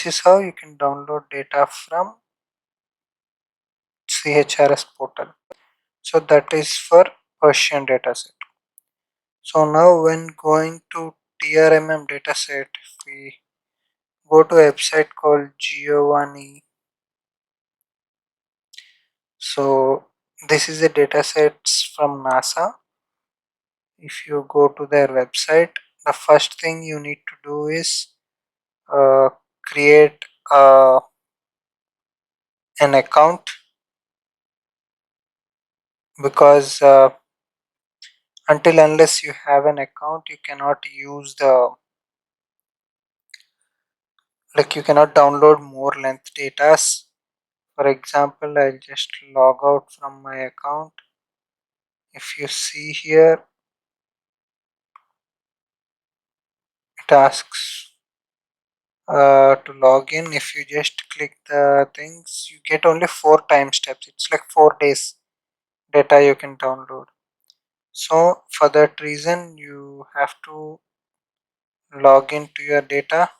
this is how you can download data from CHRS portal. So that is for Persian dataset. So now when going to TRMM dataset, if we go to a website called Giovanni. So this is a datasets from NASA. If you go to their website, the first thing you need to do is create an account, because until unless you have an account you cannot use the, like, you cannot download more length data. For example, I'll just log out from my account. If you see here, it asks to log in. If you just click the things, you get only 4 time steps. It's like 4 days data you can download. So for that reason you have to log into your data.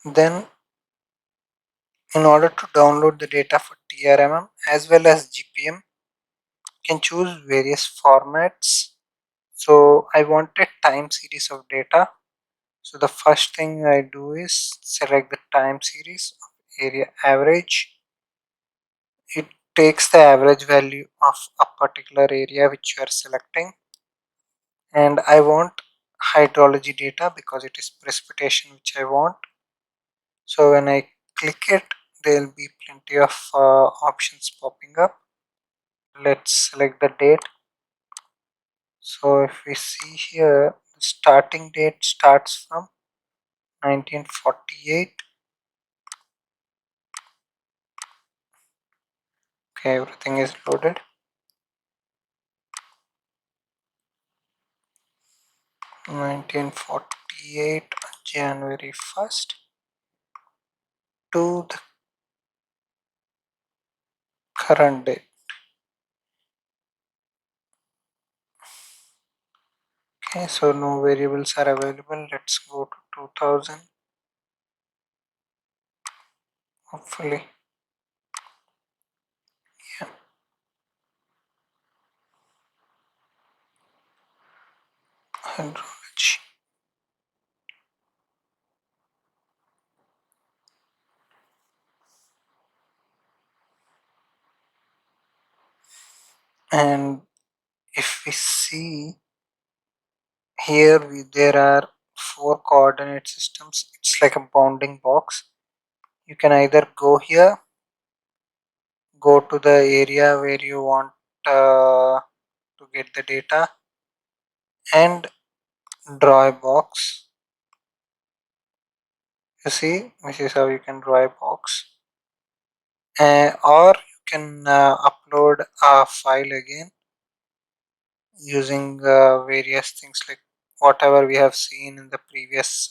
Then in order to download the data for TRMM as well as GPM, you can choose various formats. So I wanted time series of data. So the first thing I do is select the time series of area average. It takes the average value of a particular area which you are selecting, and I want hydrology data because it is precipitation which I want. So when I click it, there will be plenty of options popping up. Let's select the date. So if we see here, the starting date starts from 1948. Okay, everything is loaded. 1948 January 1st to the current date. Okay, so no variables are available. Let's go to 2000. Hopefully, yeah. Hydrology. And if we see here, there are 4 coordinate systems. It's like a bounding box. You can either go here, go to the area where you want to get the data, and draw a box. You see, this is how you can draw a box. Or you can upload a file again using various things like whatever we have seen in the previous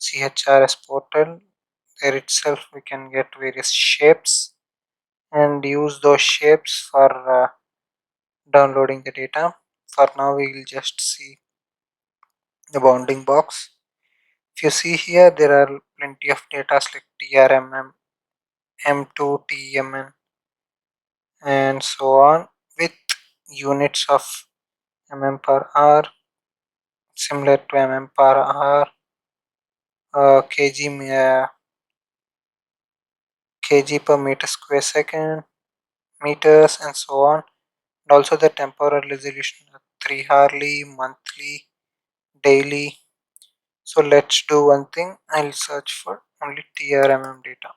CHRS portal. There itself we can get various shapes and use those shapes for downloading the data. For now we will just see the bounding box. If you see here, there are plenty of data like TRMM, M2, TMN, and so on, with units of mm per hour, similar to mm per hour, kg per meter square second, meters, and so on. And also the temporal resolution, 3 hourly, monthly, daily. So let's do one thing. I'll search for only TRMM data.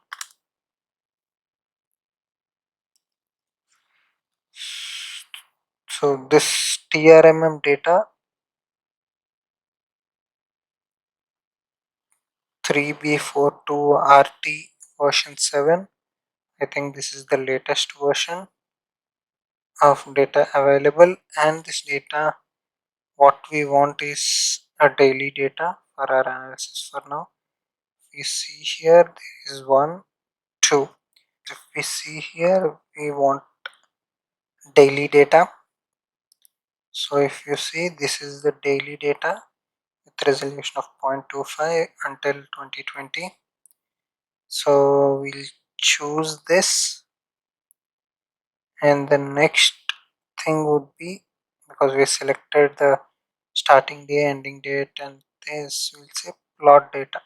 So this TRMM data 3B42RT version 7. I think this is the latest version of data available, and this data, what we want is a daily data for our analysis. For now, we see here there is 1, 2. if we see here, we want daily data. So if you see, this is the daily data with resolution of 0.25 until 2020. So we'll choose this, and the next thing would be, because we selected the starting day, ending date, and this, we'll say plot data.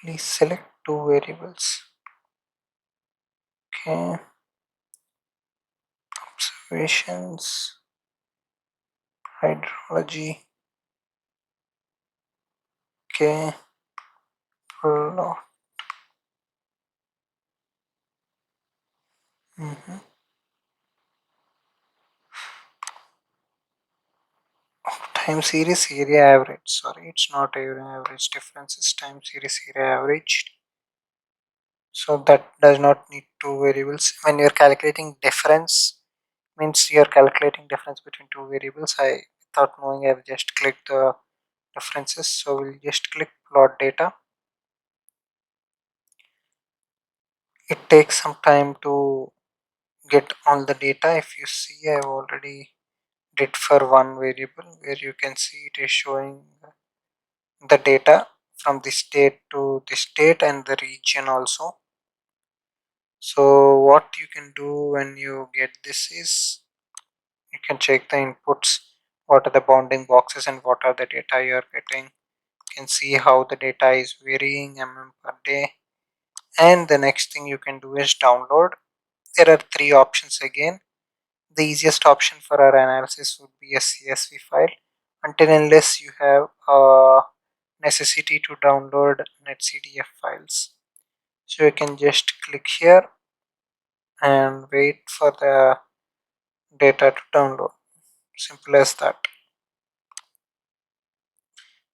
Please select two variables. Okay, observations, hydrology. Okay, plot. Time series area average. Sorry, it's not area average. Difference is time series area average. So that does not need two variables. When you're calculating difference, means you're calculating difference between two variables. Without knowing, I've just clicked the differences. So we'll just click plot data. It takes some time to get all the data. If you see, I've already did for one variable, where you can see it is showing the data from the state to the state and the region also. So what you can do when you get this is, you can check the inputs, what are the bounding boxes and what are the data you are getting. You can see how the data is varying per day. And the next thing you can do is download. There are three options again. The easiest option for our analysis would be a CSV file, until unless you have a necessity to download netcdf files. So you can just click here and wait for the data to download. Simple as that.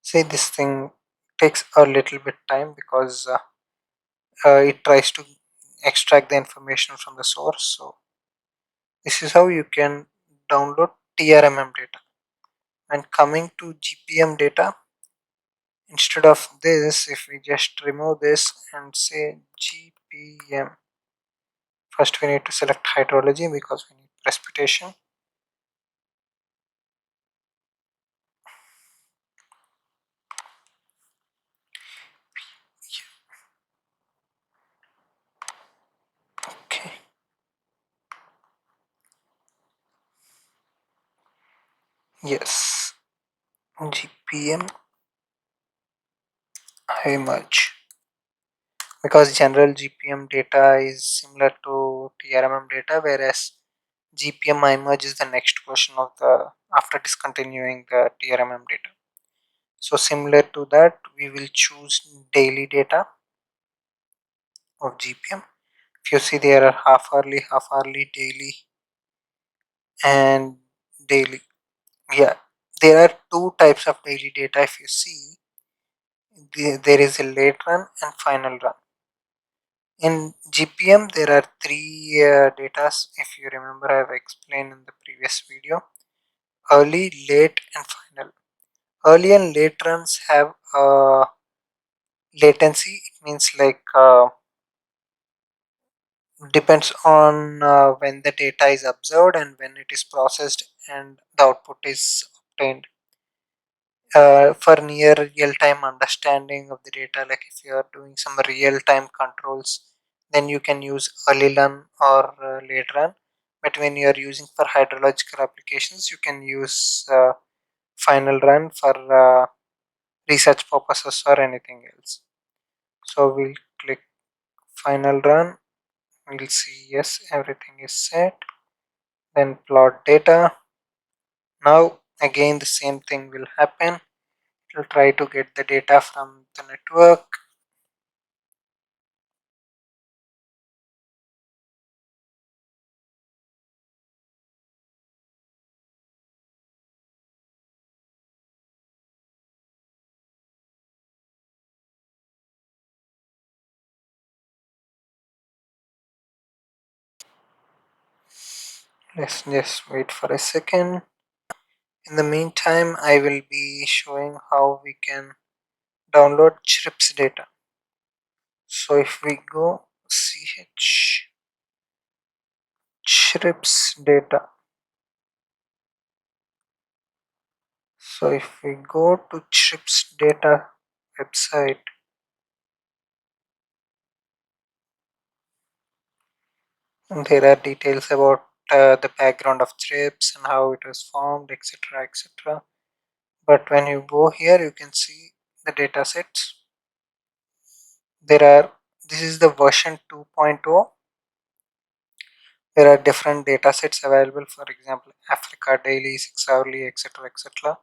See, this thing takes a little bit time because it tries to extract the information from the source. So this is how you can download TRMM data. And coming to GPM data, instead of this, if we just remove this and say GPM, first we need to select hydrology because we need precipitation. Okay. Yes. gpm-imerg, because general GPM data is similar to TRMM data, whereas gpm-imerg is the next version of the after discontinuing the TRMM data. So similar to that, we will choose daily data of GPM. If you see, there are half hourly, daily, and daily. Yeah, there are two types of daily data. If you see, there is a late run and final run. In GPM, there are three datas. If you remember, I have explained in the previous video: early, late, and final. Early and late runs have latency. It means like depends on when the data is observed and when it is processed and the output is obtained. For near real-time understanding of the data, like if you are doing some real-time controls, then you can use early run or late run. But when you are using for hydrological applications, you can use final run for research purposes or anything else. So we'll click final run. We'll see yes, everything is set. Then plot data. Now again the same thing will happen. It will try to get the data from the network. Let's just wait for a second. In the meantime, I will be showing how we can download CHIRPS data. So if we go CHIRPS data, so if we go to CHIRPS data website, and there are details about the background of CHIRPS and how it was formed, etc., etc. But when you go here, you can see the data sets. This is the version 2.0. There are different data sets available, for example, Africa daily, 6 hourly, etc., etc.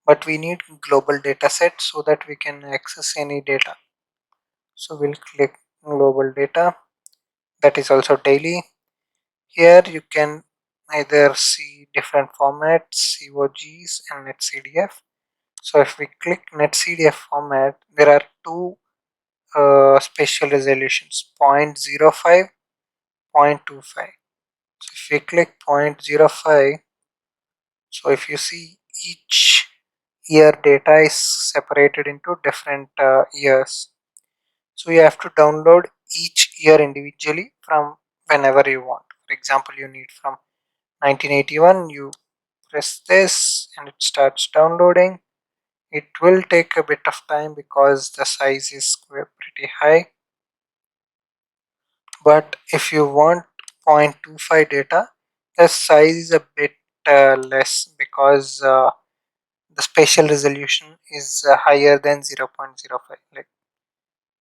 But we need global data set so that we can access any data. So we'll click global data, that is also daily. Here you can either see different formats, COGs and NetCDF. So if we click NetCDF format, there are two spatial resolutions, 0.05, 0.25. So if we click 0.05, so if you see, each year data is separated into different years. So you have to download each year individually from whenever you want. For example, you need from 1981, you press this and it starts downloading. It will take a bit of time because the size is pretty high. But if you want 0.25 data, the size is a bit less because the spatial resolution is higher than 0.05. Like,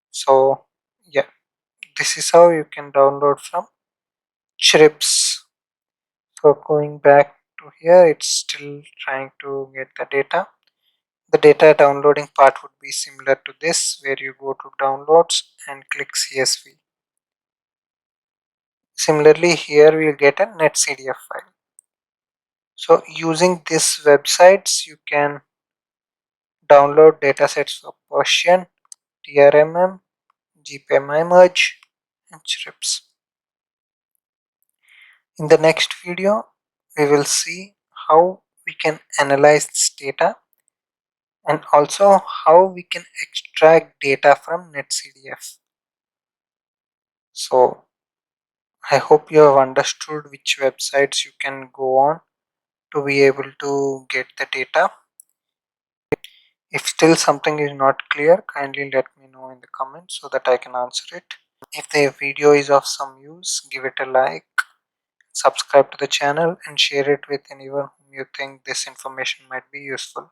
so yeah, this is how you can download from CHIRPS. So going back to here, it's still trying to get the data. The data downloading part would be similar to this, where you go to downloads and click CSV. Similarly, here we'll get a netcdf file. So using these websites, you can download datasets for Persian, TRMM, gpm-imerg, and CHIRPS. In the next video, we will see how we can analyze this data and also how we can extract data from netcdf. So I hope you have understood which websites you can go on to be able to get the data. If still something is not clear, kindly let me know in the comments so that I can answer it. If the video is of some use, give it a like, subscribe to the channel and share it with anyone whom you think this information might be useful.